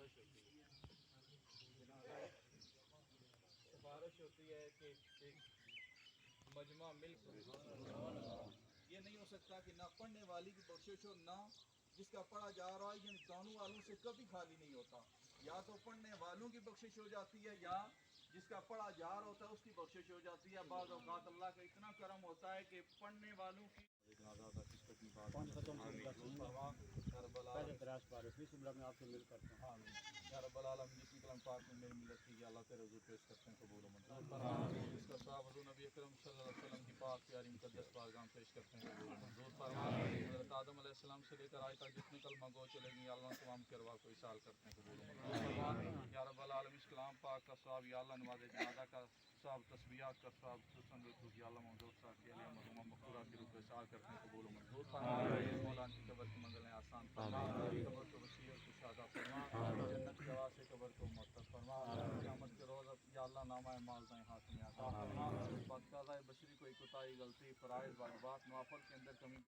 सिफारिश होती है, सिफारिश होती है कि एक मजमा मिल, ये नहीं हो सकता कि ना पढ़ने वाली की बख्शिश हो ना जिसका पढ़ा जा रहा है, यानी दोनों वालों से कभी खाली नहीं होता। या तो पढ़ने वालों की बख्शिश हो जाती है या जिसका पढ़ा जा रहा होता है उसकी बख्शिश हो जाती है। बाज़ औक़ात अल्लाह का इतना करम होता है कि पढ़ने वालों की में आपसे मिल करते हैं। या रब्बल आलमीन जिसकी कलम पाक में मेरी मिलत की अल्लाह तेरे हुज़ूर पेश करते हैं, कबूल व मंजूर फरमा। इसका सवाब हुज़ूर नबी अकरम सल्लल्लाहु अलैहि वसल्लम की पाक प्यारी मुक़द्दस बारगाह में पेश करते हैं, कबूल व मंजूर फरमा। हज़रत आदम अलैहिस्सलाम से लेकर आज तक जितने कलमा गो चलेंगी अल्लाह तमाम के अरवाह को इसाल करते हैं, कबूल व मंजूर फरमा। या रब्बल आलमीन इस कलाम पाक का सवाब या अल्लाह नमाज़ जनाज़ा का सवाब, तस्बीहात का सवाब, सुसन रुतु या अल्लाह मौजूद साहब के लिए मरहुमा मक़फ़ूरा के रूप में इसाल करते हैं, कबूल व मंजूर फरमा। मौलाना की कब्र की मंज़िलें आसान फरमा, कब्र को वसी और कुशादा फरमा, जन्नत के वासे कब्र को मुअत्तक़ फरमा। क़यामत के रोज़ या अल्लाह नामा माल दाएं हाथ में अता फरमा। बदकाज़ाए बशरी कोई कोताही गलती फ़राइज़ वाजिबात नवाफ़िल के अंदर कमी